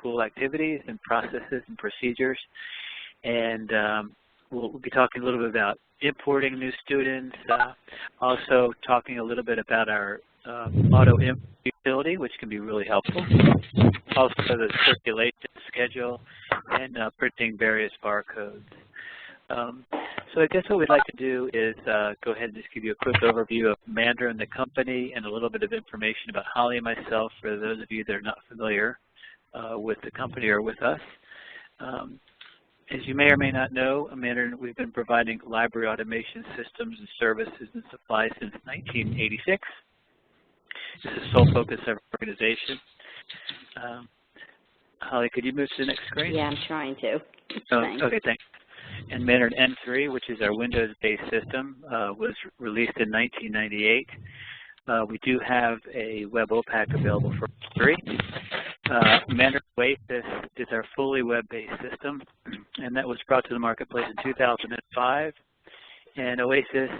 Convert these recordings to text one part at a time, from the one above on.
school activities and processes and procedures. And we'll be talking a little bit about importing new students, also talking a little bit about our auto-import utility, which can be really helpful. Also the circulation schedule and printing various barcodes. So I guess what we'd like to do is go ahead and just give you a quick overview of Mandarin, the company, and a little bit of information about Holly and myself for those of you that are not familiar with the company or with us. As you may or may not know, Mandarin, we've been providing library automation systems and services and supplies since 1986. This is the sole focus of our organization. Holly, could you move to the next screen? Yeah, I'm trying to. Thanks. Okay, thanks. And Mandarin M3, which is our Windows-based system, was released in 1998. We do have a web OPAC available for free. Mandarin Oasis is our fully web-based system, and that was brought to the marketplace in 2005. And Oasis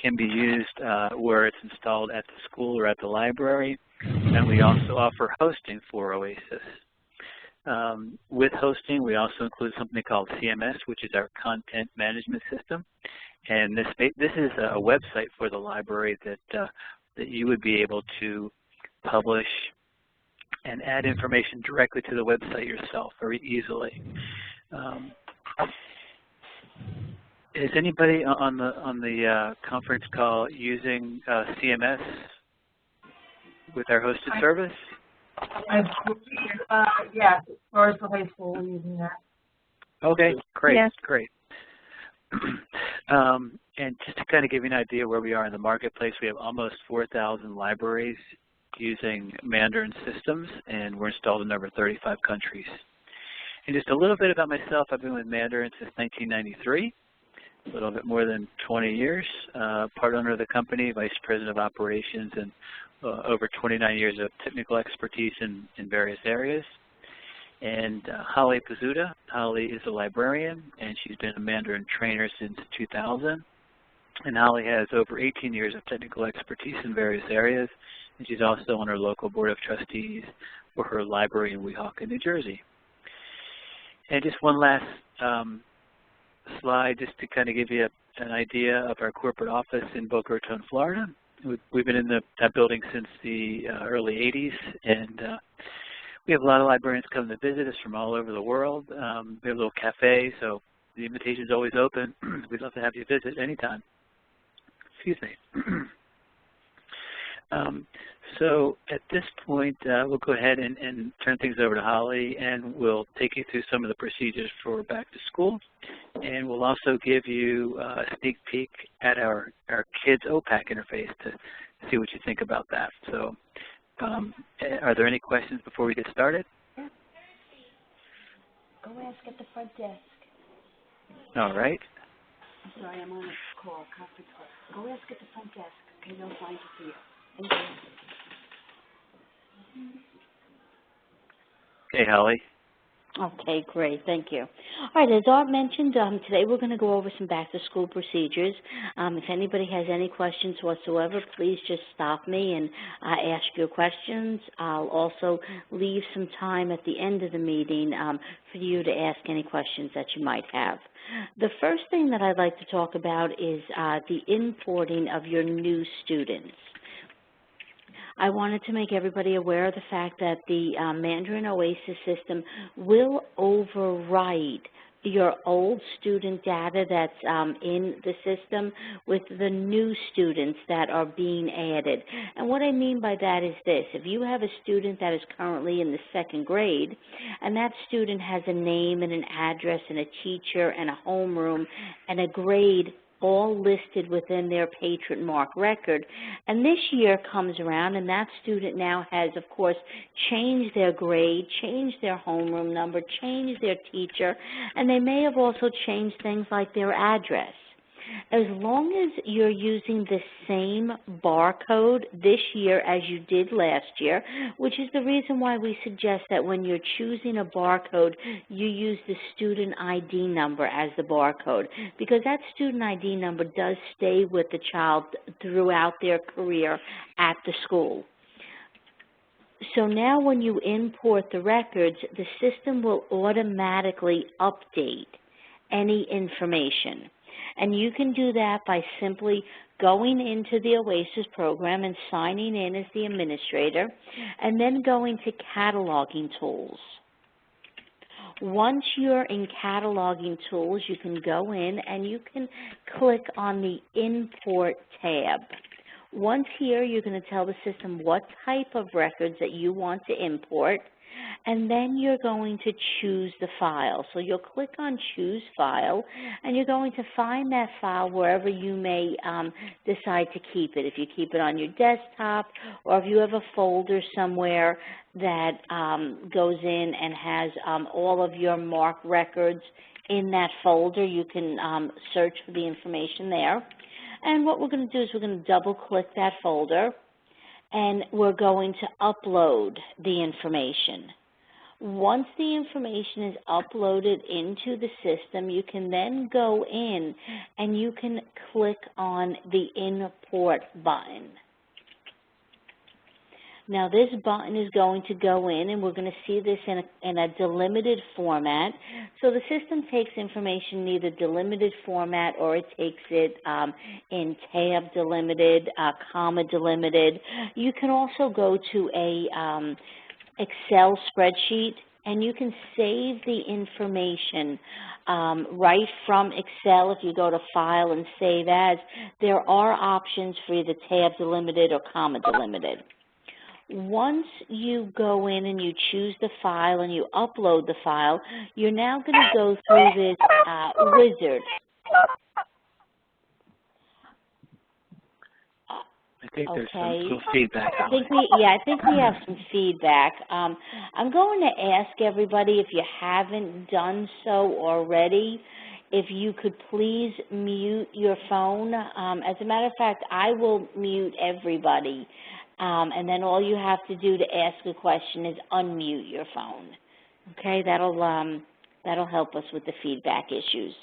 can be used where it's installed at the school or at the library, and we also offer hosting for Oasis. With hosting, we also include something called CMS, which is our content management system. And this is a website for the library that you would be able to publish and add information directly to the website yourself very easily. Is anybody on the conference call using CMS with our hosted service? Yes, as far as the high school, we're using that. Okay, great, yes. Great. And just to kind of give you an idea where we are in the marketplace, we have almost 4,000 libraries using Mandarin systems, and we're installed in over 35 countries. And just a little bit about myself, I've been with Mandarin since 1993, a little bit more than 20 years, part owner of the company, vice president of operations, and over 29 years of technical expertise in various areas. And Holly Pizzuta. Holly is a librarian, and she's been a Mandarin trainer since 2000. And Holly has over 18 years of technical expertise in various areas, and she's also on her local board of trustees for her library in Weehawken, New Jersey. And just one last slide just to kind of give you an idea of our corporate office in Boca Raton, Florida. We've been in that building since the early 80s, and we have a lot of librarians come to visit us from all over the world. We have a little cafe, so the invitation is always open. We'd love to have you visit anytime. Excuse me. So at this point, we'll go ahead and turn things over to Holly, and we'll take you through some of the procedures for back to school. And we'll also give you a sneak peek at our kids OPAC interface to see what you think about that. So are there any questions before we get started? Go ask at the front desk. All right. I'm sorry, I'm on a call, conference call. Go ask at the front desk. Okay, they'll find you for you. Thank you. Okay, Holly. Okay, great. Thank you. All right, as Art mentioned, today we're going to go over some back-to-school procedures. If anybody has any questions whatsoever, please just stop me and ask your questions. I'll also leave some time at the end of the meeting for you to ask any questions that you might have. The first thing that I'd like to talk about is the importing of your new students. I wanted to make everybody aware of the fact that the Mandarin Oasis system will overwrite your old student data that's in the system with the new students that are being added. And what I mean by that is this. If you have a student that is currently in the 2nd grade, and that student has a name and an address and a teacher and a homeroom and a grade all listed within their patron mark record. And this year comes around and that student now has, of course, changed their grade, changed their homeroom number, changed their teacher, and they may have also changed things like their address. As long as you're using the same barcode this year as you did last year, which is the reason why we suggest that when you're choosing a barcode, you use the student ID number as the barcode, because that student ID number does stay with the child throughout their career at the school. So now when you import the records, the system will automatically update any information. And you can do that by simply going into the OASIS program and signing in as the administrator, and then going to cataloging tools. Once you're in cataloging tools, you can go in and you can click on the import tab. Once here, you're going to tell the system what type of records that you want to import, and then you're going to choose the file. So you'll click on Choose File, and you're going to find that file wherever you may decide to keep it. If you keep it on your desktop, or if you have a folder somewhere that goes in and has all of your MARC records in that folder, you can search for the information there. And what we're going to do is we're going to double-click that folder, and we're going to upload the information. Once the information is uploaded into the system, you can then go in and you can click on the Import button. Now this button is going to go in, and we're going to see this in a delimited format. So the system takes information in either delimited format, or it takes it in tab delimited, comma delimited. You can also go to a Excel spreadsheet, and you can save the information right from Excel. If you go to File and Save As, there are options for either tab delimited or comma delimited. Once you go in and you choose the file and you upload the file, you're now going to go through this wizard. I think there's some little feedback. I think we have some feedback. I'm going to ask everybody, if you haven't done so already, if you could please mute your phone. As a matter of fact, I will mute everybody. And then all you have to do to ask a question is unmute your phone. Okay, that'll help us with the feedback issues.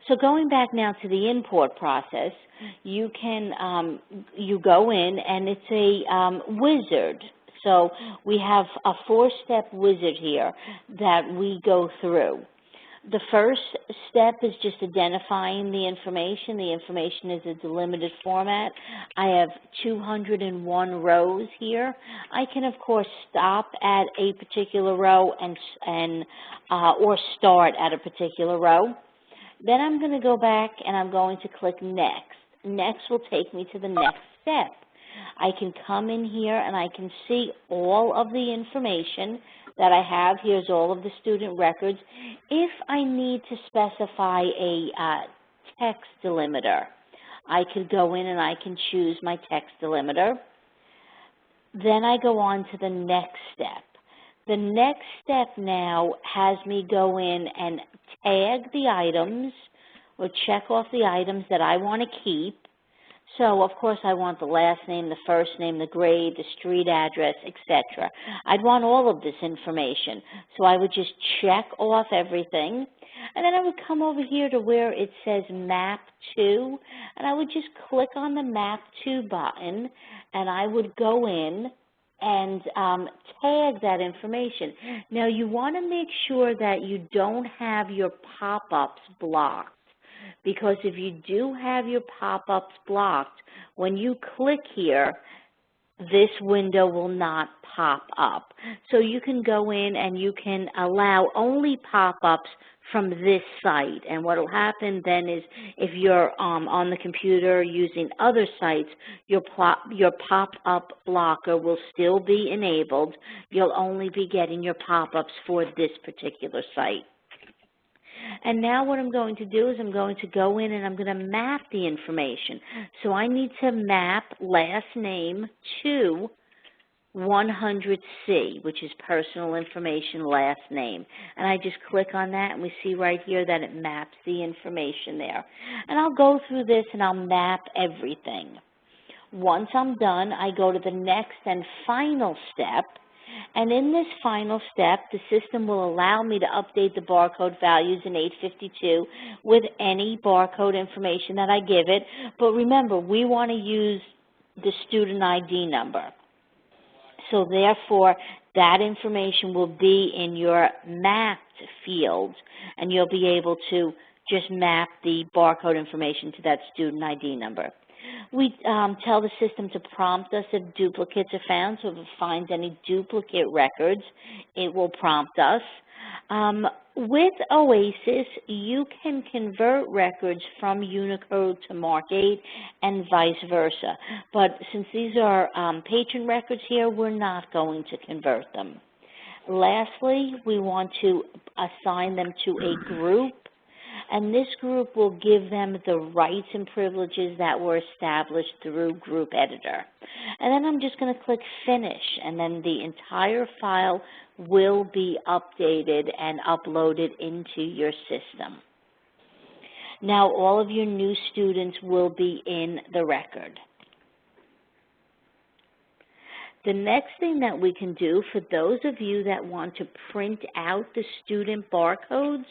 So going back now to the import process, you can you go in, and it's a wizard. So we have a 4-step wizard here that we go through. The first step is just identifying the information. The information is a delimited format. I have 201 rows here. I can, of course, stop at a particular row or start at a particular row. Then I'm going to go back and I'm going to click Next. Next will take me to the next step. I can come in here and I can see all of the information that I have. Here's all of the student records. If I need to specify a text delimiter, I could go in and I can choose my text delimiter. Then I go on to the next step. The next step now has me go in and tag the items or check off the items that I want to keep. So, of course, I want the last name, the first name, the grade, the street address, etc. I'd want all of this information. So I would just check off everything. And then I would come over here to where it says Map To, and I would just click on the Map To button, and I would go in and tag that information. Now, you want to make sure that you don't have your pop-ups blocked, because if you do have your pop-ups blocked, when you click here, this window will not pop up. So you can go in and you can allow only pop-ups from this site. And what will happen then is, if you're on the computer using other sites, your pop-up blocker will still be enabled. You'll only be getting your pop-ups for this particular site. And now what I'm going to do is I'm going to go in and I'm going to map the information. So I need to map last name to 100C, which is personal information last name. And I just click on that, and we see right here that it maps the information there. And I'll go through this and I'll map everything. Once I'm done, I go to the next and final step. And in this final step, the system will allow me to update the barcode values in 852 with any barcode information that I give it. But remember, we want to use the student ID number. So therefore, that information will be in your mapped field, and you'll be able to just map the barcode information to that student ID number. We tell the system to prompt us if duplicates are found, so if it finds any duplicate records, it will prompt us. With OASIS, you can convert records from Unicode to Mark 8 and vice versa. But since these are patron records here, we're not going to convert them. Lastly, we want to assign them to a group, and this group will give them the rights and privileges that were established through Group Editor. And then I'm just going to click Finish, and then the entire file will be updated and uploaded into your system. Now all of your new students will be in the record. The next thing that we can do for those of you that want to print out the student barcodes,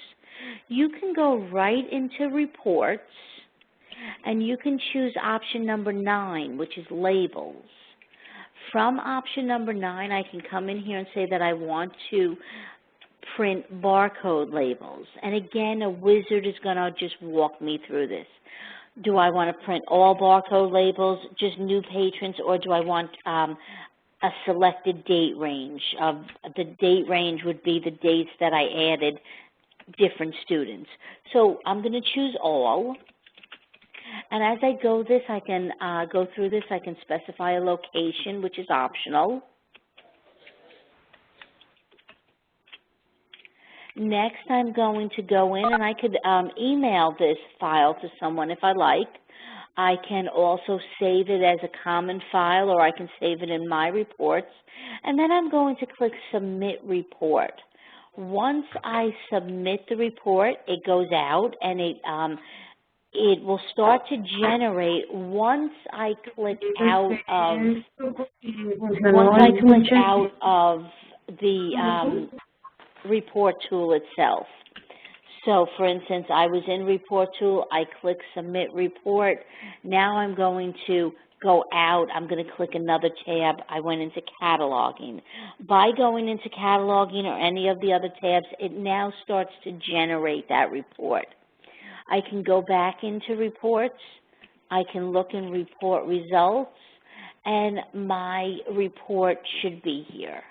you can go right into Reports, and you can choose option number 9, which is Labels. From option number 9, I can come in here and say that I want to print barcode labels. And again, a wizard is going to just walk me through this. Do I want to print all barcode labels, just new patrons, or do I want a selected date range? The date range would be the dates that I added different students. So I'm going to choose all. And as I go through this, I can specify a location, which is optional. Next, I'm going to go in, and I could email this file to someone if I like. I can also save it as a common file, or I can save it in my reports. And then I'm going to click Submit Report. Once I submit the report, it goes out, and it will start to generate once I click out of the report tool itself. So for instance, I was in Report Tool, I click Submit Report. Now I'm going to go out, I'm going to click another tab. I went into Cataloging. By going into Cataloging or any of the other tabs, it now starts to generate that report. I can go back into Reports, I can look in Report Results, and my report should be here.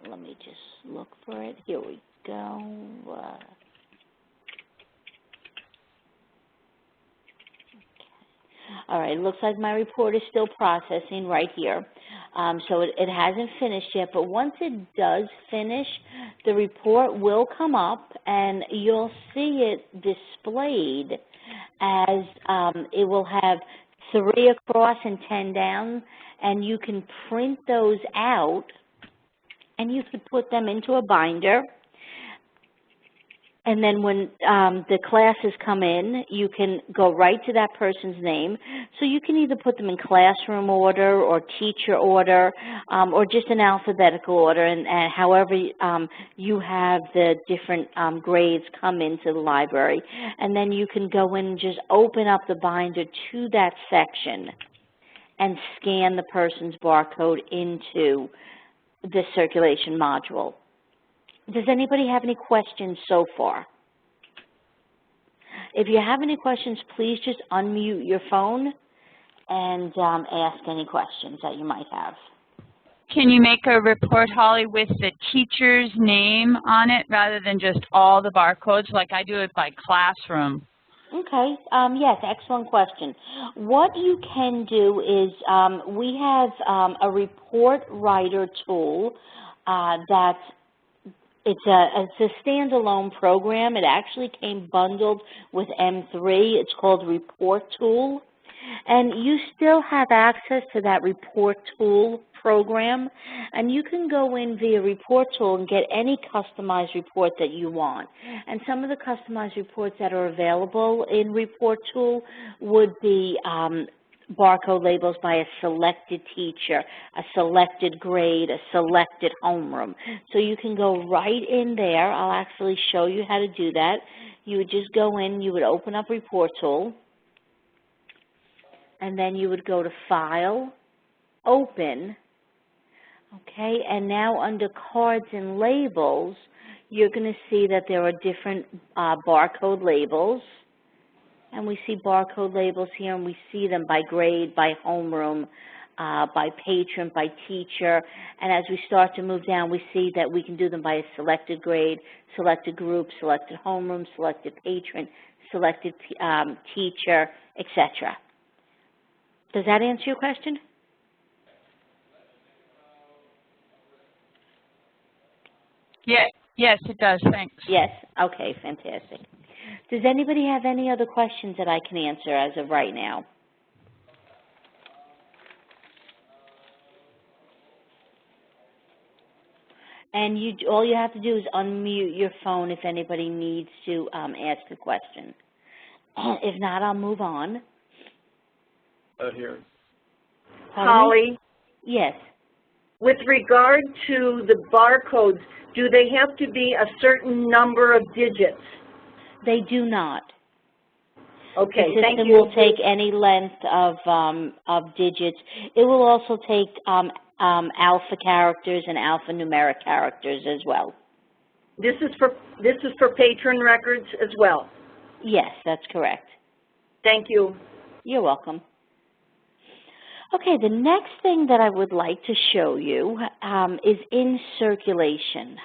Let me just look for it. Here we go. All right, it looks like my report is still processing right here. So it hasn't finished yet, but once it does finish, the report will come up, and you'll see it displayed as it will have 3 across and 10 down, and you can print those out, and you could put them into a binder. And then when the classes come in, you can go right to that person's name. So you can either put them in classroom order or teacher order or just in alphabetical order, and however you have the different grades come into the library. And then you can go in and just open up the binder to that section and scan the person's barcode into the circulation module. Does anybody have any questions so far? If you have any questions, please just unmute your phone and ask any questions that you might have. Can you make a report, Holly, with the teacher's name on it rather than just all the barcodes, like I do it by classroom? Okay, yes, excellent question. What you can do is we have a report writer tool that it's a standalone program. It actually came bundled with M3. It's called Report Tool. And you still have access to that Report Tool program, and you can go in via Report Tool and get any customized report that you want. And some of the customized reports that are available in Report Tool would be barcode labels by a selected teacher, a selected grade, a selected homeroom. So you can go right in there. I'll actually show you how to do that. You would just go in, you would open up Report Tool, and then you would go to File, Open, okay, and now under Cards and Labels, you're going to see that there are different barcode labels. And we see barcode labels here, and we see them by grade, by homeroom, by patron, by teacher. And as we start to move down, we see that we can do them by a selected grade, selected group, selected homeroom, selected patron, selected teacher, etc. Does that answer your question? Yeah. Yes, it does. Thanks. Yes? Okay, fantastic. Does anybody have any other questions that I can answer as of right now? And all you have to do is unmute your phone if anybody needs to ask a question. If not, I'll move on. Here. Holly, Yes. with regard to the barcodes, do they have to be a certain number of digits? They do not. Okay, the thank system you. will take any length of digits. It will also take alpha characters and alphanumeric characters as well. This is for patron records as well. Yes, that's correct. Thank you. You're welcome. Okay, the next thing that I would like to show you is in circulation.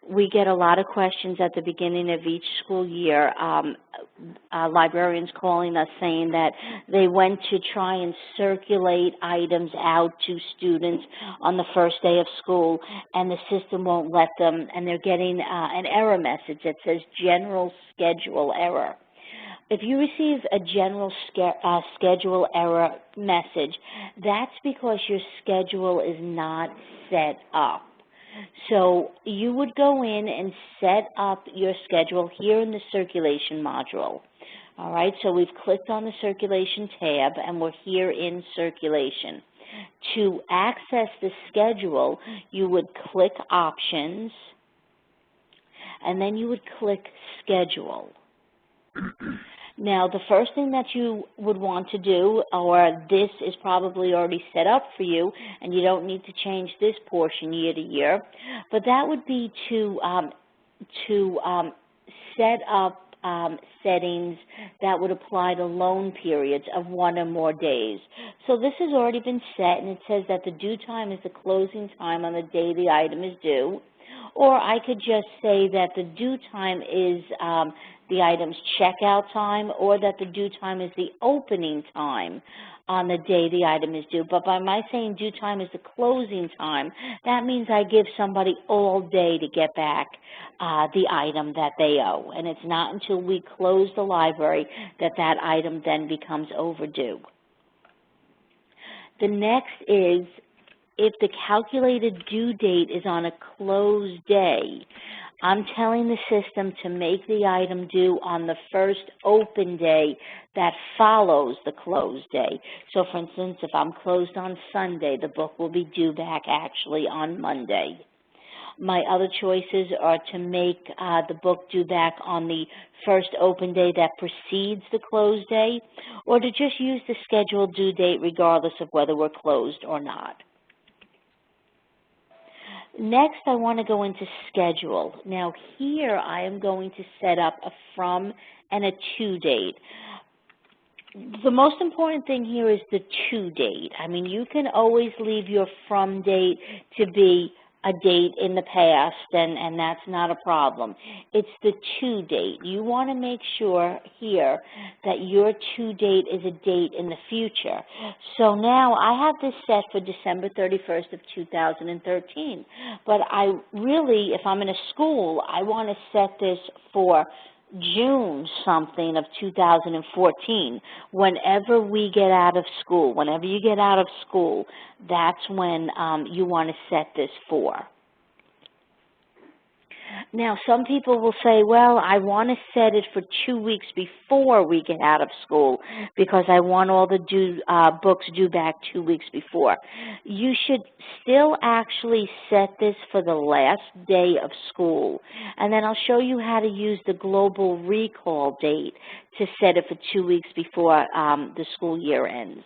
We get a lot of questions at the beginning of each school year, librarians calling us saying that they went to try and circulate items out to students on the first day of school, and the system won't let them, and they're getting an error message that says general schedule error. If you receive a general schedule error message, that's because your schedule is not set up. So you would go in and set up your schedule here in the circulation module. All right, so we've clicked on the circulation tab and we're here in circulation. To access the schedule, you would click options and then you would click schedule. Now, the first thing that you would want to do, or this is probably already set up for you, and you don't need to change this portion year to year, but that would be to set up settings that would apply to loan periods of 1 or more days. So this has already been set, and it says that the due time is the closing time on the day the item is due. Or I could just say that the due time is the item's checkout time, or that the due time is the opening time on the day the item is due. But by my saying due time is the closing time, that means I give somebody all day to get back the item that they owe. And it's not until we close the library that that item then becomes overdue. The next is if the calculated due date is on a closed day, I'm telling the system to make the item due on the first open day that follows the closed day. So, for instance, if I'm closed on Sunday, the book will be due back actually on Monday. My other choices are to make the book due back on the first open day that precedes the closed day, or to just use the scheduled due date regardless of whether we're closed or not. Next, I want to go into schedule. Now, here I am going to set up a from and a to date. The most important thing here is the to date. I mean, you can always leave your from date to be a date in the past, and that's not a problem. It's the to date. You want to make sure here that your to date is a date in the future. So now I have this set for December 31st of 2013, but I really, if I'm in a school, I want to set this for June something of 2014. Whenever we get out of school, whenever you get out of school, that's when you want to set this for. Now, some people will say, well, I want to set it for 2 weeks before we get out of school because I want all the books due back 2 weeks before. You should still actually set this for the last day of school. And then I'll show you how to use the global recall date to set it for 2 weeks before the school year ends.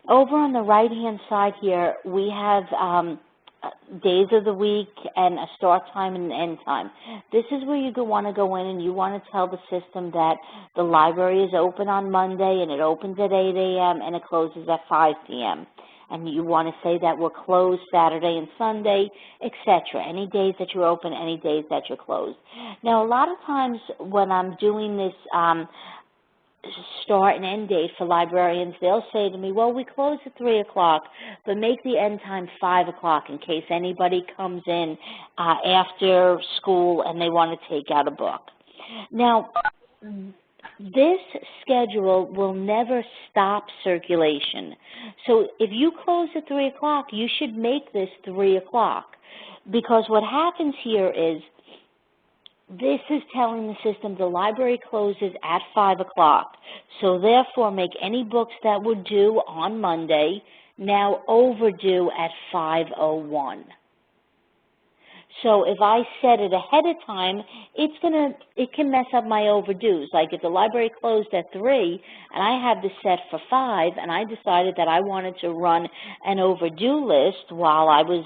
Over on the right-hand side here, we have days of the week and a start time and an end time. This is where you want to go in and you want to tell the system that the library is open on Monday and it opens at 8 a.m. and it closes at 5 p.m. And you want to say that we're closed Saturday and Sunday, etc. Any days that you're open, any days that you're closed. Now, a lot of times when I'm doing this start and end date for librarians, they'll say to me, well, we close at 3 o'clock, but make the end time 5 o'clock in case anybody comes in after school and they want to take out a book. Now, this schedule will never stop circulation. So if you close at 3 o'clock, you should make this 3 o'clock, because what happens here is this is telling the system the library closes at 5 o'clock. So therefore, make any books that were due on Monday now overdue at 5:01. So if I set it ahead of time, it can mess up my overdues. Like if the library closed at 3 and I have this set for 5 and I decided that I wanted to run an overdue list while I was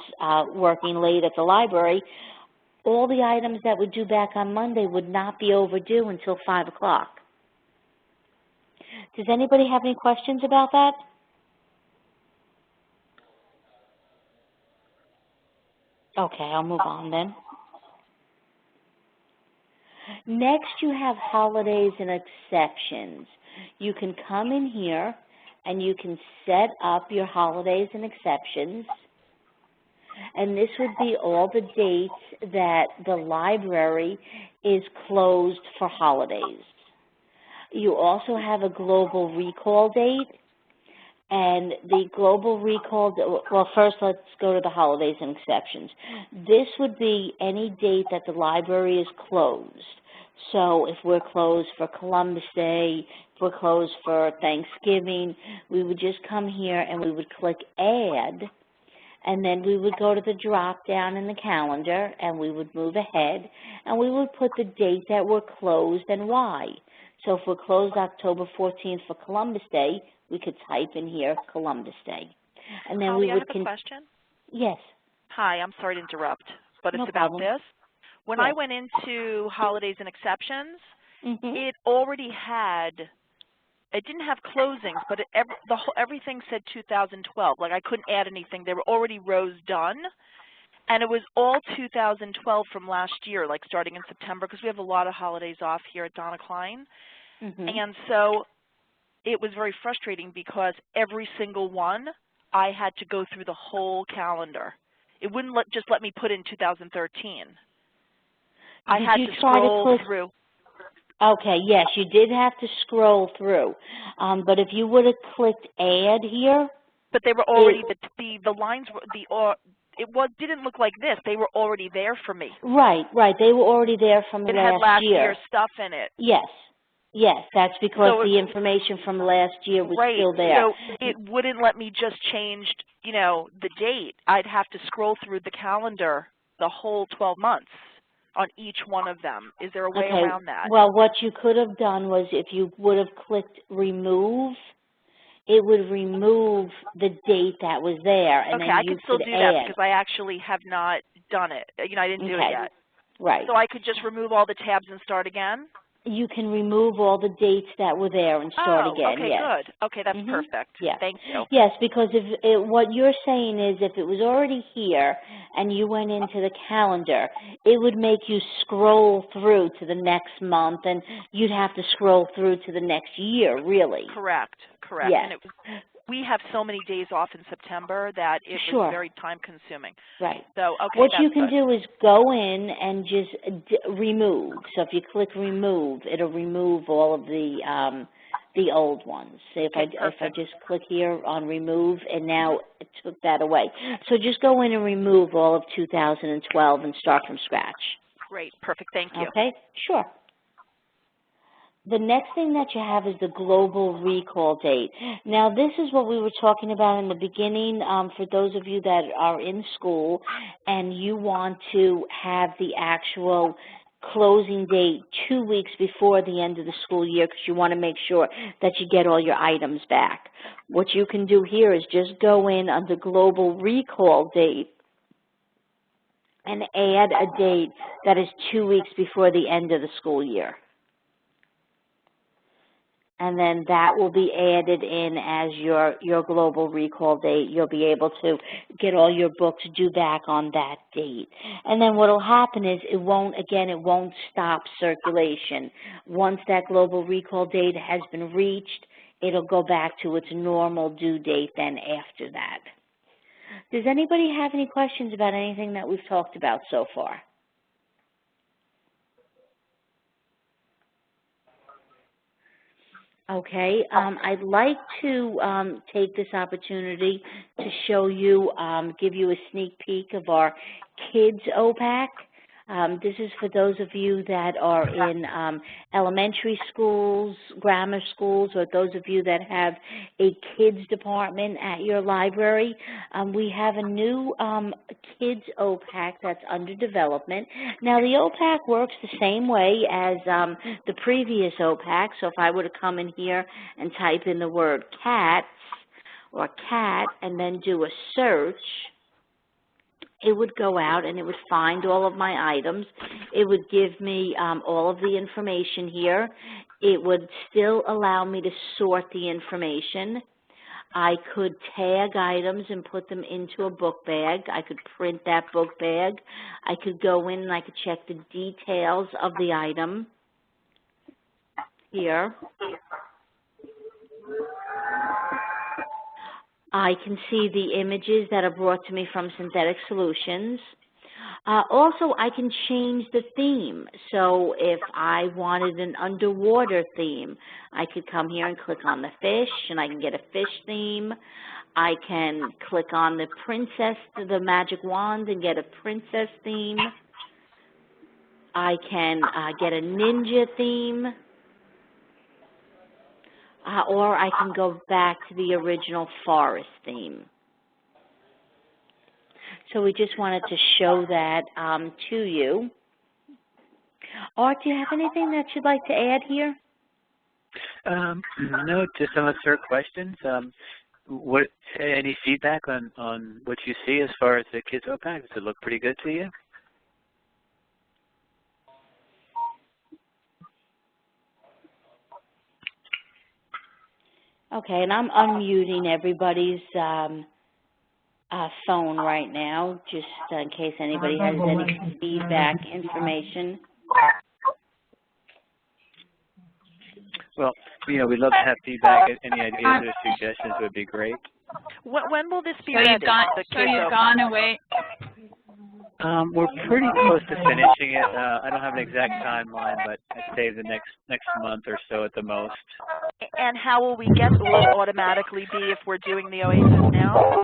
working late at the library, all the items that were due back on Monday would not be overdue until 5 o'clock. Does anybody have any questions about that? Okay, I'll move on then. Next, you have holidays and exceptions. You can come in here and you can set up your holidays and exceptions. And this would be all the dates that the library is closed for holidays. You also have a global recall date. And the global recall, well, first let's go to the holidays and exceptions. This would be any date that the library is closed. So if we're closed for Columbus Day, if we're closed for Thanksgiving, we would just come here and we would click Add, and then we would go to the drop down in the calendar and we would move ahead and we would put the date that we're closed and why. So if we're closed October 14th for Columbus Day, we could type in here Columbus Day. And then Holly, I have a question. Yes. Hi, I'm sorry to interrupt, but it's No about problem. this. When I went into holidays and exceptions, it already had, it didn't have closings, but everything said 2012. Like I couldn't add anything. There were already rows done. And it was all 2012 from last year, like starting in September, because we have a lot of holidays off here at Donna Klein. And so it was very frustrating because every single one, I had to go through the whole calendar. It wouldn't just let me put in 2013. I had to scroll through. Okay, yes, you did have to scroll through. But if you would have clicked Add here. But they were already, the lines, didn't look like this. They were already there for me. Right. They were already there from last year. It had last year's stuff in it. Yes, that's because the information from last year was still there. So it wouldn't let me just change, the date. I'd have to scroll through the calendar the whole 12 months on each one of them. Is there a way around that? Well, what you could have done was if you would have clicked Remove, it would remove the date that was there. And then I can still do that because I actually have not done it. I didn't do it yet. Right. So I could just remove all the tabs and start again? You can remove all the dates that were there and start again. Okay, good. Okay, that's perfect. Yeah. Thank you. Yes, because what you're saying is if it was already here and you went into the calendar, it would make you scroll through to the next month, and you'd have to scroll through to the next year, really. Correct. Yes. And we have so many days off in September that it was very time-consuming. Right. So, okay, what you can do is go in and just remove. So if you click Remove, it'll remove all of the the old ones. If I just click here on remove, and now it took that away. So just go in and remove all of 2012 and start from scratch. Great, perfect, thank you. Okay, sure. The next thing that you have is the global recall date. Now, this is what we were talking about in the beginning for those of you that are in school and you want to have the actual closing date 2 weeks before the end of the school year because you want to make sure that you get all your items back. What you can do here is just go in under global recall date and add a date that is 2 weeks before the end of the school year. And then that will be added in as your global recall date. You'll be able to get all your books due back on that date. And then what will happen is it won't stop circulation. Once that global recall date has been reached, it'll go back to its normal due date then after that. Does anybody have any questions about anything that we've talked about so far? Okay, I'd like to take this opportunity to show you, give you a sneak peek of our kids OPAC. This is for those of you that are in elementary schools, grammar schools, or those of you that have a kids department at your library. We have a new kids OPAC that's under development. Now, the OPAC works the same way as the previous OPAC. So if I were to come in here and type in the word cats or cat and then do a search, it would go out and it would find all of my items. It would give me all of the information here. It would still allow me to sort the information. I could tag items and put them into a book bag. I could print that book bag. I could go in and I could check the details of the item here. I can see the images that are brought to me from Synthetic Solutions. Also, I can change the theme. So if I wanted an underwater theme, I could come here and click on the fish, and I can get a fish theme. I can click on the princess, the magic wand, and get a princess theme. I can get a ninja theme. Or I can go back to the original forest theme. So we just wanted to show that to you. Art, do you have anything that you'd like to add here? No, just some absurd questions. Any feedback on what you see as far as the kids OPAC? Does it look pretty good to you? Okay, and I'm unmuting everybody's phone right now, just in case anybody has any feedback information. Well, we'd love to have feedback. Any ideas or suggestions would be great. When will this be so ready? You've gone away. We're pretty close to finishing it. I don't have an exact timeline, but I'd say the next month or so at the most. And how will we get it? Will it automatically be if we're doing the Oasis now?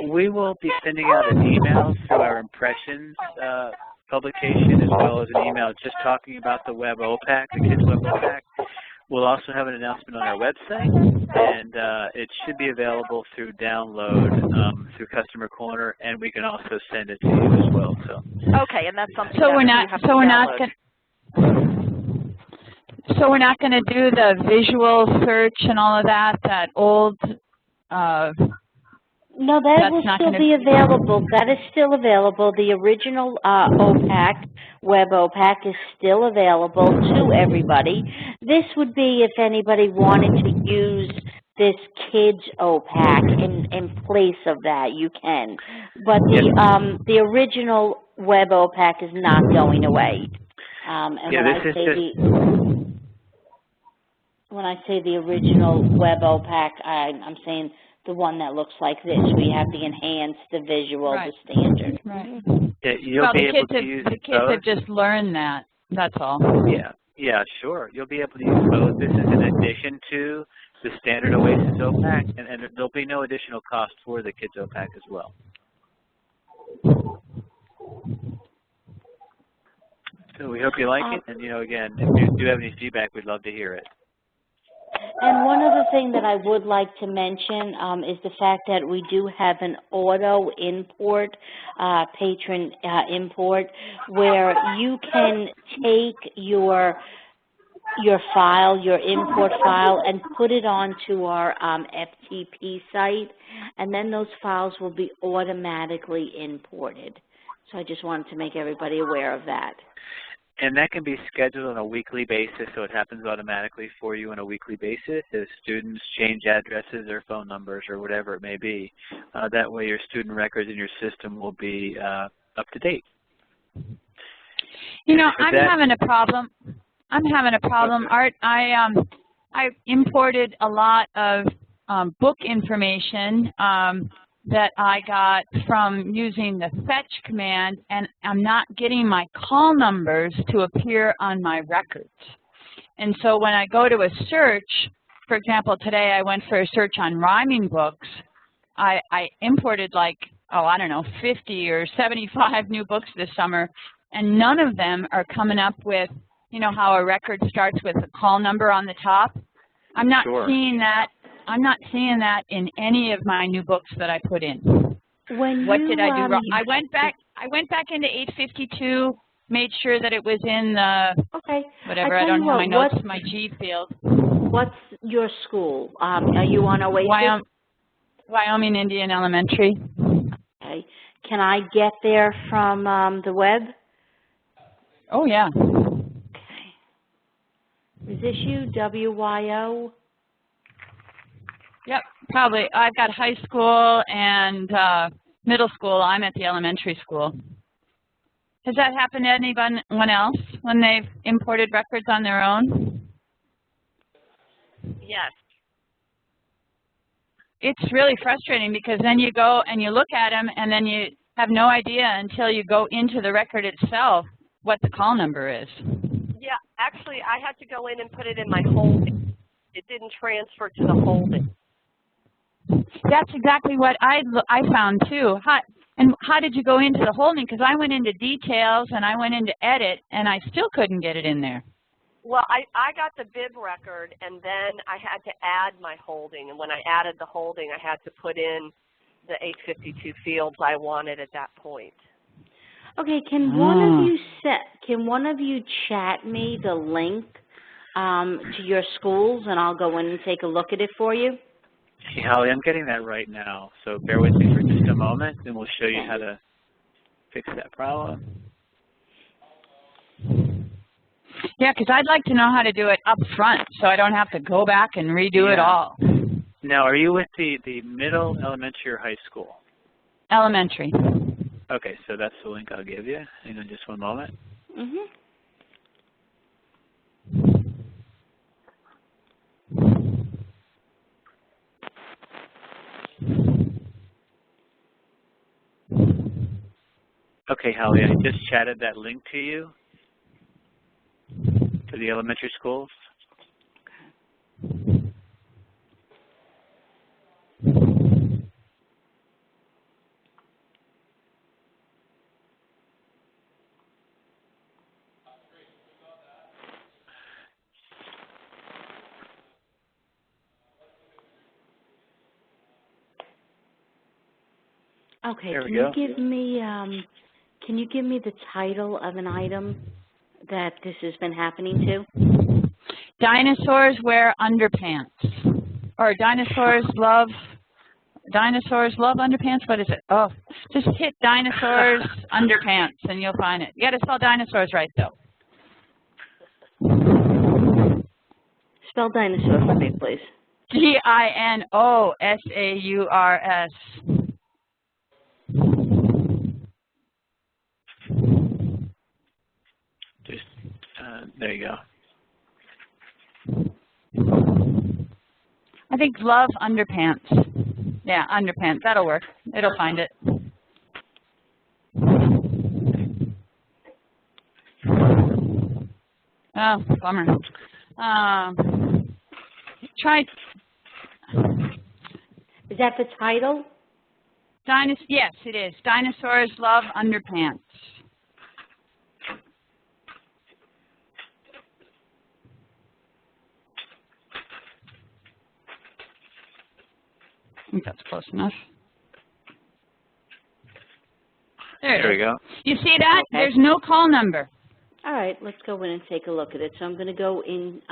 We will be sending out an email through our impressions publication, as well as an email just talking about the web OPAC, the kids web OPAC. We'll also have an announcement on our website, and it should be available through download through Customer Corner, and we can also send it to you as well. So okay, and that's something. So that we're not going to do the visual search and all of that. That old. No, that will still be available. That is still available. The original OPAC, web OPAC, is still available to everybody. This would be if anybody wanted to use this kids OPAC in place of that, you can. But the original web OPAC is not going away. And when I say the original web OPAC, I'm saying the one that looks like this. We have the enhanced, the visual, the standard. Right. Yeah, you'll be able to use the kids have just learned that. That's all. Yeah. Yeah, sure. You'll be able to use both. This is in addition to the standard Oasis OPAC, and there'll be no additional cost for the kids OPAC as well. So we hope you like it, and again, if you do have any feedback, we'd love to hear it. And one other thing that I would like to mention is the fact that we do have an auto import, patron import, where you can take your file, your import file, and put it onto our FTP site, and then those files will be automatically imported. So I just wanted to make everybody aware of that. And that can be scheduled on a weekly basis, so it happens automatically for you on a weekly basis as students change addresses or phone numbers or whatever it may be. That way your student records in your system will be up to date. I'm having a problem. Art. I imported a lot of book information that I got from using the fetch command, and I'm not getting my call numbers to appear on my records. And so when I go to a search, for example, today I went for a search on rhyming books, I imported like, 50 or 75 new books this summer, and none of them are coming up with, how a record starts with a call number on the top. I'm not seeing that. I'm not seeing that in any of my new books that I put in. What did I do wrong? I went back into 852, made sure that it was in the whatever. I don't have my notes, my G field. What's your school? Are you on Oasis? Wyoming Indian Elementary. Okay. Can I get there from the web? Oh yeah. Okay. Is this you? WYO? Yep, probably. I've got high school and middle school. I'm at the elementary school. Has that happened to anyone else when they've imported records on their own? Yes. It's really frustrating because then you go and you look at them and then you have no idea until you go into the record itself what the call number is. Yeah, actually, I had to go in and put it in my holding. It didn't transfer to the holding. That's exactly what I found too. How did you go into the holding? Because I went into details and I went into edit and I still couldn't get it in there. Well, I got the bib record and then I had to add my holding. And when I added the holding, I had to put in the 852 fields I wanted at that point. Okay, can one of you chat me the link to your schools, and I'll go in and take a look at it for you? Hey, Holly, I'm getting that right now, so bear with me for just a moment, and we'll show you how to fix that problem. Yeah, because I'd like to know how to do it up front so I don't have to go back and redo it all. Now, are you with the middle, elementary, or high school? Elementary. Okay, so that's the link I'll give you. Hang on just one moment. Mm-hmm. Okay, Holly, I just chatted that link to you, to the elementary schools. Okay, can you give me the title of an item that this has been happening to? Dinosaurs wear underpants. Or dinosaurs love underpants. What is it? Oh, just hit dinosaurs underpants and you'll find it. You got to spell dinosaurs right though. Spell dinosaur for me, please. Dinosaurs. There you go. I think love underpants. Yeah, underpants. That'll work. It'll find it. Oh, bummer. Try Is that the title? Dynasty. Yes, it is. Dinosaurs love underpants. I think that's close enough. There we go. You see that? Okay. There's no call number. All right, let's go in and take a look at it. So I'm going to go in.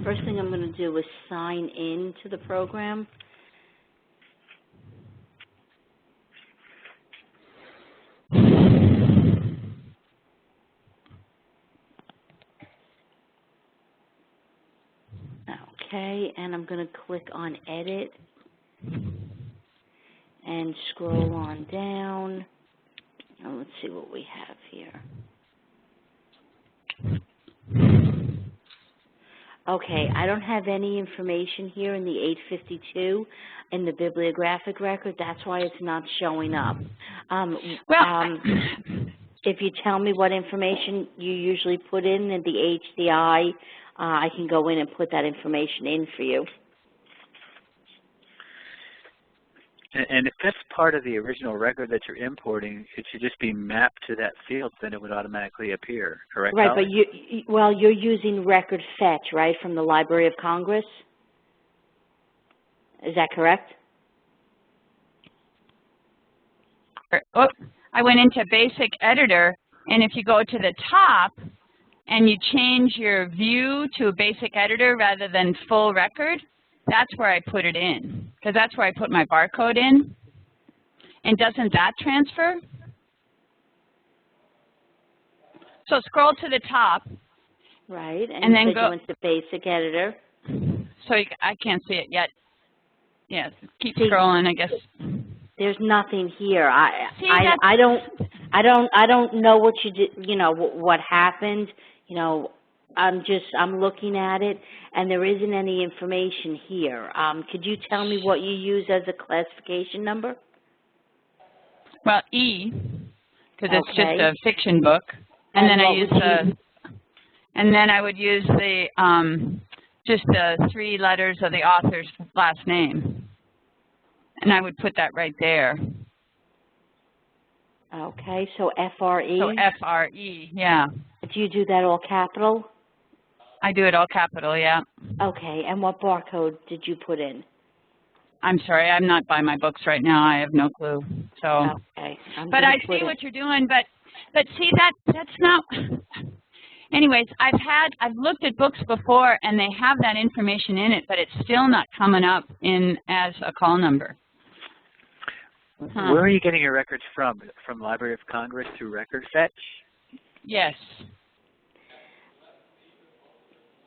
First thing I'm going to do is sign in to the program. Okay, and I'm going to click on Edit and scroll on down. Now let's see what we have here. Okay, I don't have any information here in the 852 in the bibliographic record. That's why it's not showing up. If you tell me what information you usually put in the HDI, I can go in and put that information in for you. And if that's part of the original record that you're importing, it should just be mapped to that field, then it would automatically appear, correct? Right, Holly? but you're using record fetch, right, from the Library of Congress? Is that correct? Oh, I went into Basic Editor, and if you go to the top and you change your view to a Basic Editor rather than full record, that's where I put it in, because that's where I put my barcode in. And doesn't that transfer? So scroll to the top. Right, and then go into Basic Editor. So I can't see it yet. Yes, keep scrolling, I guess. There's nothing here. I don't know what you did. You know what happened. You know, I'm looking at it, and there isn't any information here. Could you tell me what you use as a classification number? Well, E, because it's just a fiction book, and then I would use the just the 3 letters of the author's last name, and I would put that right there. Okay, so FRE. So FRE, yeah. Do you do that all capital? I do it all capital, yeah. Okay, and what barcode did you put in? I'm sorry, I'm not by my books right now. I have no clue. So, okay, but I see what you're doing. But see that's not. Anyways, I've looked at books before, and they have that information in it, but it's still not coming up in as a call number. Where are you getting your records from? From Library of Congress through Record Fetch? Yes.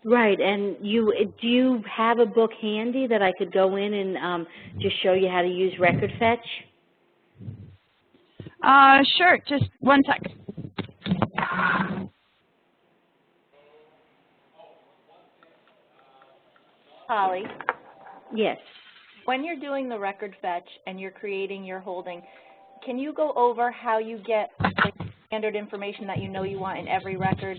Right, and do you have a book handy that I could go in and just show you how to use Record Fetch? Sure, just one second. Holly? Yes. When you're doing the record fetch and you're creating your holding, can you go over how you get like, standard information that you know you want in every record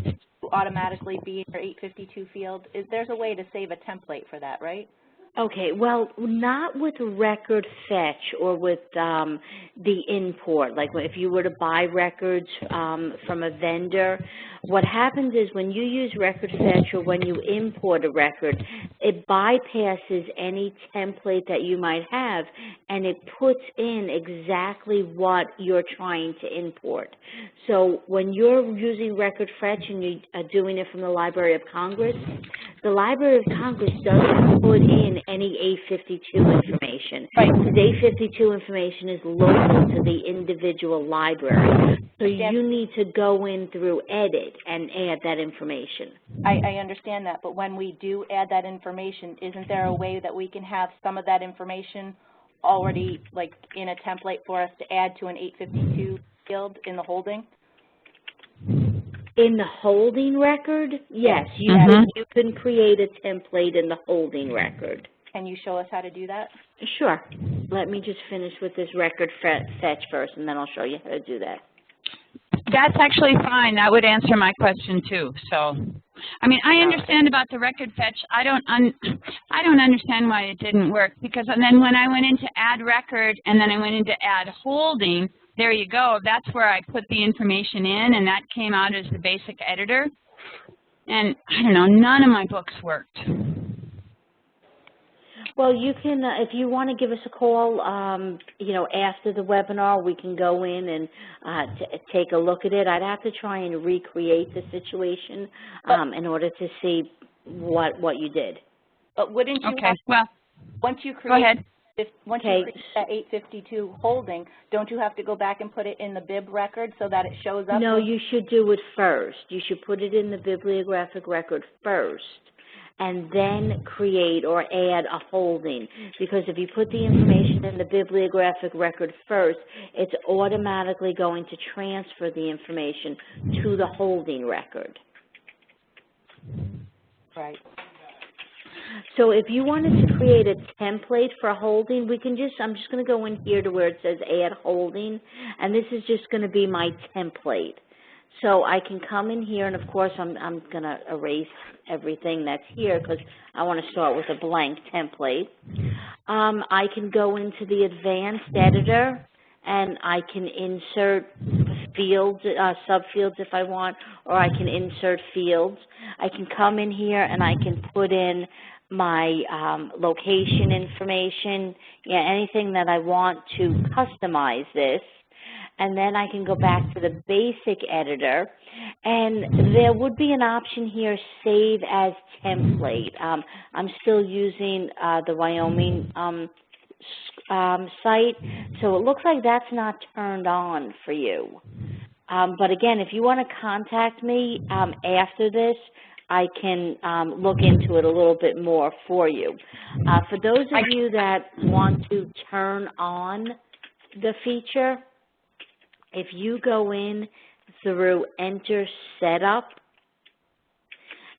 to automatically be in your 852 field? There's a way to save a template for that, right? Okay, well, not with record fetch or with the import. Like if you were to buy records from a vendor, what happens is when you use record fetch or when you import a record, it bypasses any template that you might have, and it puts in exactly what you're trying to import. So when you're using record fetch and you are doing it from the Library of Congress, the Library of Congress doesn't put in any 852 information. Right. Because 852 information is local to the individual library. So you need to go in through edit and add that information. I understand that, but when we do add that information, isn't there a way that we can have some of that information already like in a template for us to add to an 852 field in the holding? In the holding record, yes, you can create a template in the holding record. Can you show us how to do that? Sure. Let me just finish with this record fetch first, and then I'll show you how to do that. That's actually fine. That would answer my question too. So, I mean, I understand about the record fetch. I don't understand why it didn't work, because then when I went into add record and then I went into add holding, there you go. That's where I put the information in, and that came out as the basic editor. And I don't know, none of my books worked. Well, you can, if you want to give us a call, you know, after the webinar, we can go in and take a look at it. I'd have to try and recreate the situation in order to see what you did. But wouldn't you okay, well, once you create, go ahead. Once you create that 852 holding, don't you have to go back and put it in the bib record so that it shows up? No, you should do it first. You should put it in the bibliographic record first, and then create or add a holding. Because if you put the information in the bibliographic record first, it's automatically going to transfer the information to the holding record. Right. So if you wanted to create a template for holding, we can just, I'm just going to go in here to where it says add holding, and this is just going to be my template. So I can come in here, and of course I'm going to erase everything that's here because I want to start with a blank template. I can go into the advanced editor, and I can insert fields, subfields if I want, or I can insert fields. I can come in here and I can put in my location information, anything that I want to customize this. And then I can go back to the basic editor, and there would be an option here, save as template. I'm still using the Wyoming site, so it looks like that's not turned on for you. But again, if you want to contact me after this, I can look into it a little bit more for you. For those of you that want to turn on the feature, if you go in through Enter Setup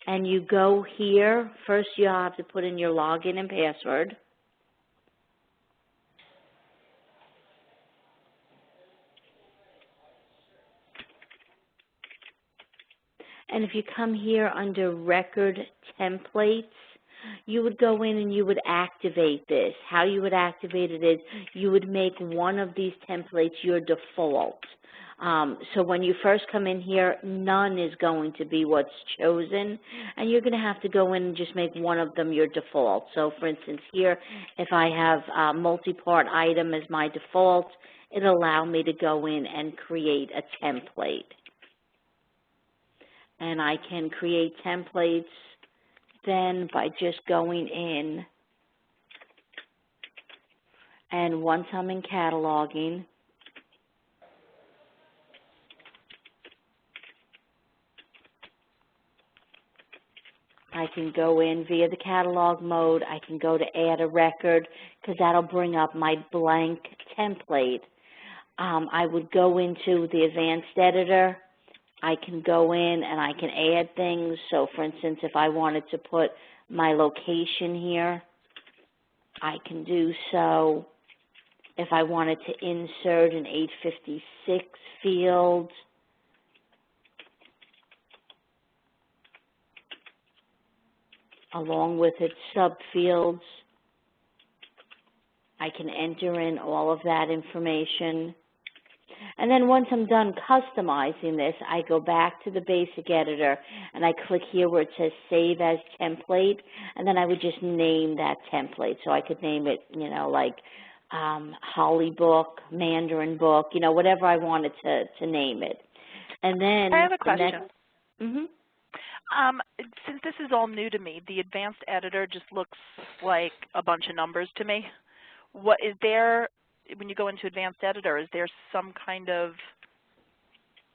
and you go here, first you have to put in your login and password. And if you come here under Record Templates, you would go in and you would activate this. How you would activate it is you would make one of these templates your default. So when you first come in here, none is going to be what's chosen, and you're going to have to go in and just make one of them your default. So for instance here, if I have multi-part item as my default, it'll allow me to go in and create a template. And I can create templates then by just going in, and once I'm in cataloging, I can go in via the catalog mode. I can go to add a record because that'll bring up my blank template. I would go into the advanced editor. I can go in and I can add things. So for instance, if I wanted to put my location here, I can do so. If I wanted to insert an 856 field, along with its subfields, I can enter in all of that information. And then once I'm done customizing this, I go back to the basic editor and I click here where it says Save as Template, and then I would just name that template. So I could name it, you know, like Holly Book, Mandarin Book, you know, whatever I wanted to name it. And then I have a question. Since this is all new to me, the advanced editor just looks like a bunch of numbers to me. What is there? When you go into advanced editor, is there some kind of,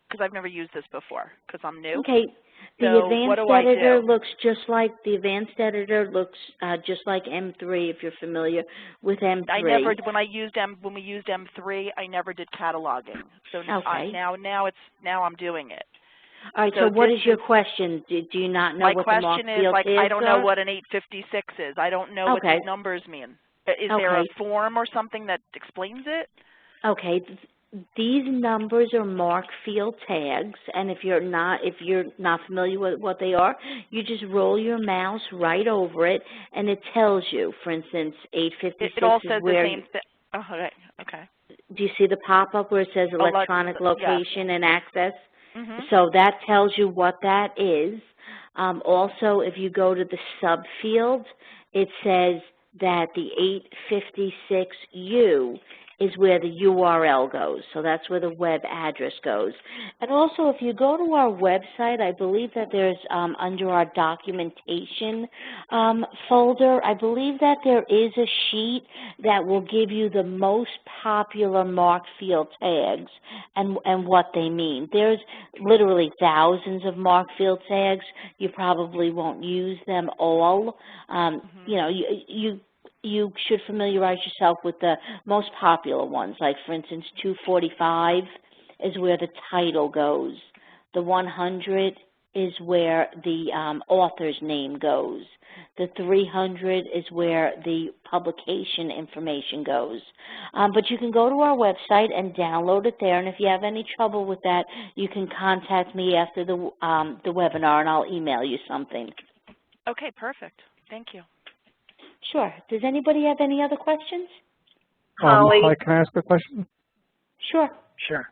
because I've never used this before because I'm new. Okay, the advanced editor looks just like, the advanced editor looks just like M3 if you're familiar with M3. I never, when we used M3, I never did cataloging. So okay. now I'm doing it. All right, so what is your question? Do you not know what the Markfield is? My question is, like, I don't know what an 856 is. I don't know what these numbers mean. Is there a form or something that explains it? Okay. these numbers are Markfield tags, and if you're not familiar with what they are, you just roll your mouse right over it, and it tells you. For instance, 856 It all is says where. the same thing. Oh, okay. Do you see the pop-up where it says electronic location and access? Mm-hmm. So that tells you what that is. Also, if you go to the subfield, it says that the 856U is where the URL goes. So that's where the web address goes. And also, if you go to our website, I believe that there's, under our documentation folder, I believe that there is a sheet that will give you the most popular Markfield tags and what they mean. There's literally thousands of Markfield tags. You probably won't use them all. You know, you should familiarize yourself with the most popular ones. Like, for instance, 245 is where the title goes. The 100 is where the author's name goes. The 300 is where the publication information goes. But you can go to our website and download it there, and if you have any trouble with that, you can contact me after the webinar, and I'll email you something. Okay, perfect. Thank you. Sure. Does anybody have any other questions? Holly. Hi, can I ask a question? Sure. Sure.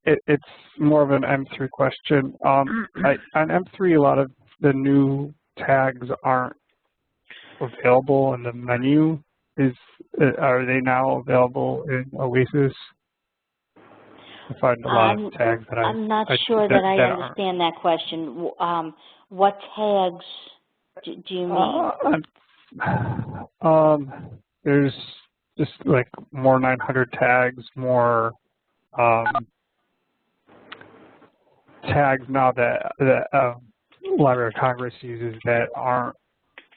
It's more of an M3 question. On M3, a lot of the new tags aren't available in the menu. Are they now available in Oasis? I find a lot of tags that I'm not sure that I understand that question. What tags do you mean? There's just like more 900 tags, more tags now that Library of Congress uses that aren't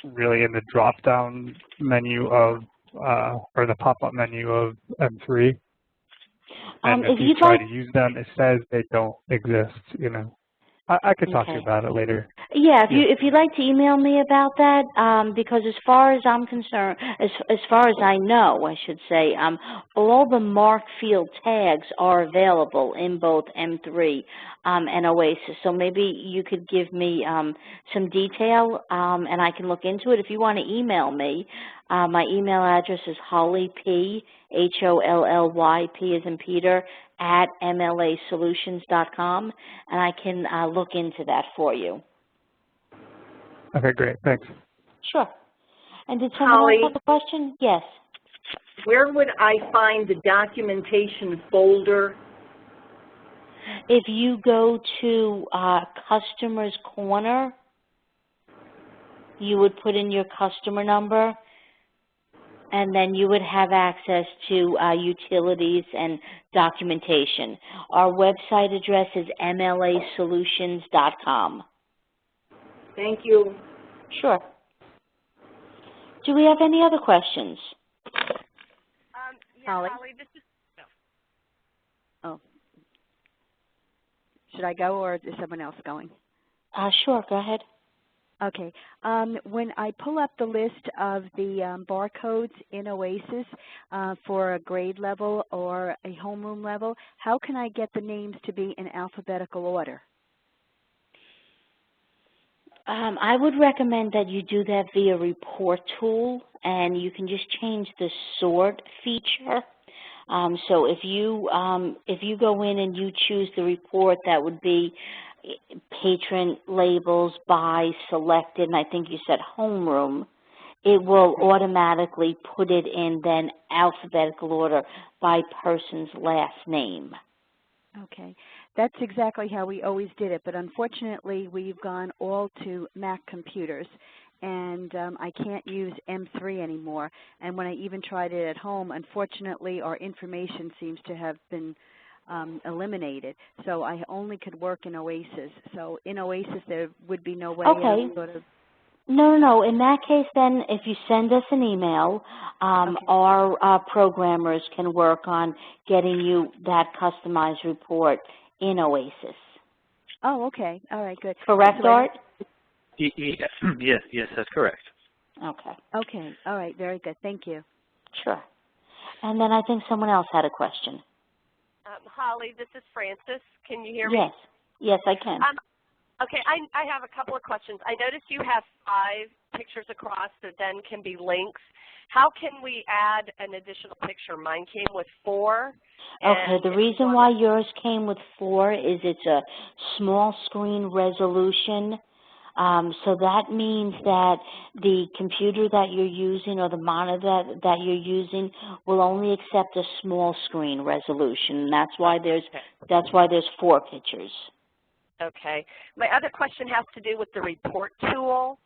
really in the drop-down menu of or the pop-up menu of M3. And if you try to use them, it says they don't exist. You know, I could talk to you about it later. Yeah, if you'd like to email me about that, because as far as I'm concerned, as far as I know, I should say, all the Markfield tags are available in both M3 and Oasis. So maybe you could give me some detail, and I can look into it. If you want to email me, my email address is hollyp, HOLLYP as in Peter, at mlasolutions.com, and I can look into that for you. Okay, great. Thanks. Sure. And did someone else have a question? Yes. Where would I find the documentation folder? If you go to Customers Corner, you would put in your customer number, and then you would have access to utilities and documentation. Our website address is mlasolutions.com. Thank you. Sure. Do we have any other questions? Yeah, Holly, this is... No. Oh. Should I go, or is someone else going? Sure, go ahead. Okay. When I pull up the list of the barcodes in Oasis for a grade level or a homeroom level, how can I get the names to be in alphabetical order? I would recommend that you do that via report tool, and you can just change the sort feature. So if you go in and you choose the report, that would be patron labels by selected, and I think you said homeroom, it will automatically put it in then alphabetical order by person's last name. Okay. That's exactly how we always did it, but unfortunately we've gone all to Mac computers, and I can't use M3 anymore. And when I even tried it at home, unfortunately our information seems to have been eliminated. So I only could work in Oasis. So in Oasis there would be no way of sort of... No. In that case, then, if you send us an email, our programmers can work on getting you that customized report in Oasis. Oh, okay. All right, good. Correct, Art? Yes, that's correct. Okay. Okay. All right, very good. Thank you. Sure. And then I think someone else had a question. Holly, this is Frances. Can you hear me? Yes. Yes, I can. Okay, I have a couple of questions. I noticed you have 5 pictures across that then can be links. How can we add an additional picture? Mine came with 4. Okay, the reason why yours came with 4 is it's a small screen resolution. So that means that the computer that you're using or the monitor that you're using will only accept a small screen resolution. That's why there's 4 pictures. Okay. My other question has to do with the report tool.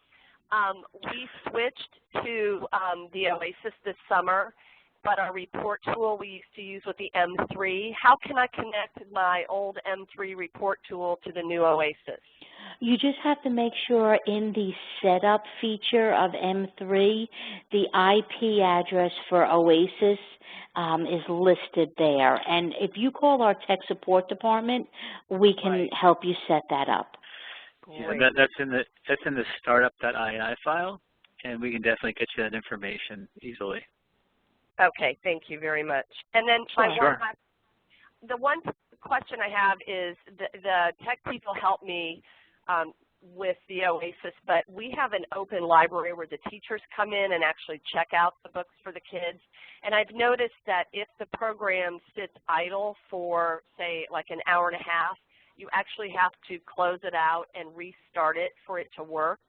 We switched to the Oasis this summer, but our report tool we used to use with the M3. How can I connect my old M3 report tool to the new Oasis? You just have to make sure in the setup feature of M3, the IP address for Oasis is listed there. And if you call our tech support department, we can help you set that up. Yeah, that's in the startup.ini file, and we can definitely get you that information easily. Okay, thank you very much. And then the one question I have is the tech people help me with the Oasis, but we have an open library where the teachers come in and actually check out the books for the kids. And I've noticed that if the program sits idle for, say, like an hour and a half, you actually have to close it out and restart it for it to work.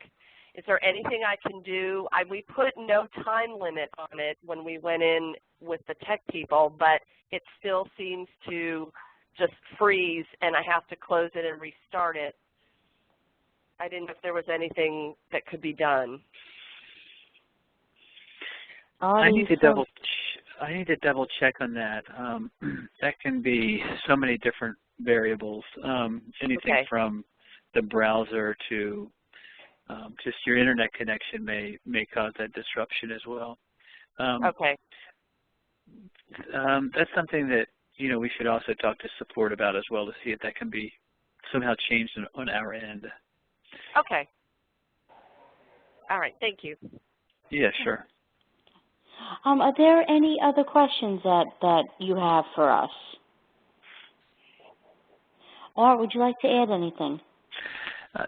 Is there anything I can do? We put no time limit on it when we went in with the tech people, but it still seems to just freeze and I have to close it and restart it. I didn't know if there was anything that could be done. I need to double check on that. That can be so many different variables. Anything from the browser to just your internet connection may cause that disruption as well. That's something that we should also talk to support about as well to see if that can be somehow changed on our end. Okay. All right. Thank you. Yeah, sure. Are there any other questions that you have for us? Or would you like to add anything?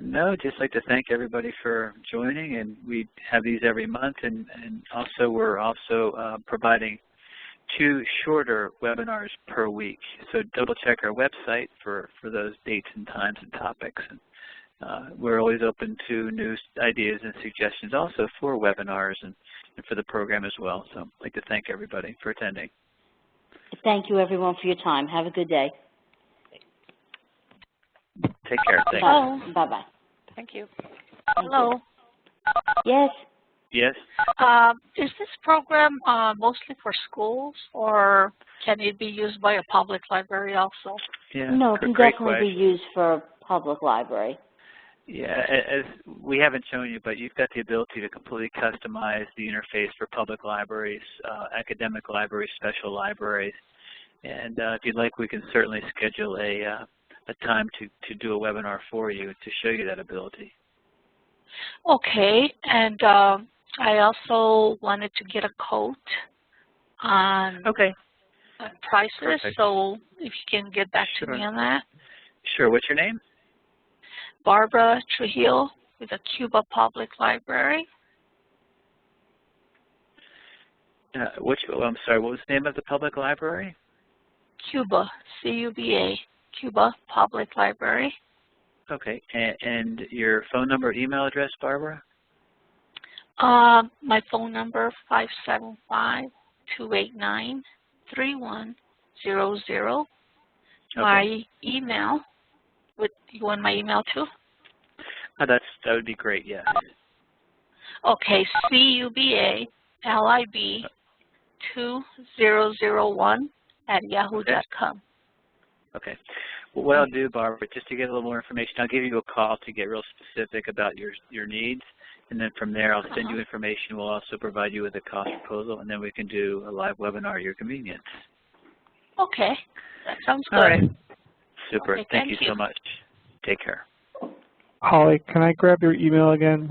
No, just like to thank everybody for joining, and we have these every month, and also we're also providing 2 shorter webinars per week. So double check our website for those dates and times and topics. We're always open to new ideas and suggestions also for webinars and for the program as well. So I'd like to thank everybody for attending. Thank you, everyone, for your time. Have a good day. Take care. Thanks. Bye-bye. Thank you. Hello. Yes. Yes. Is this program mostly for schools, or can it be used by a public library also? Yeah. No, it can definitely be used for a public library. Yeah, as we haven't shown you, but you've got the ability to completely customize the interface for public libraries, academic libraries, special libraries. And if you'd like, we can certainly schedule a time to do a webinar for you to show you that ability. Okay, and I also wanted to get a quote on prices, Perfect. So if you can get back to me on that. Sure. What's your name? Barbara Trujillo with the Cuba Public Library. I'm sorry, what was the name of the public library? Cuba, C-U-B-A, Cuba Public Library. Okay, and your phone number, email address, Barbara? My phone number, 575-289-3100. My email, you want my email too? That would be great, yeah. Okay, CUBA-LIB2001@yahoo.com. Okay. Well, what I'll do, Barbara, just to get a little more information, I'll give you a call to get real specific about your needs, and then from there I'll send you information. We'll also provide you with a cost proposal, and then we can do a live webinar at your convenience. Okay, that sounds good. All right. Super. Okay, thank you so much. Take care. Holly, can I grab your email again?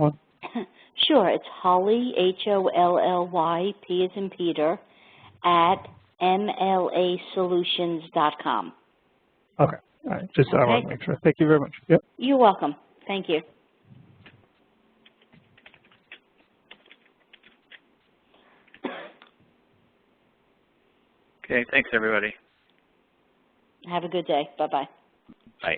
Sure. It's Holly, Holly, P as in Peter, at mlasolutions.com. Okay. All right. Just I want to make sure. Thank you very much. Yep. You're welcome. Thank you. Okay, thanks everybody. Have a good day. Bye-bye. Bye.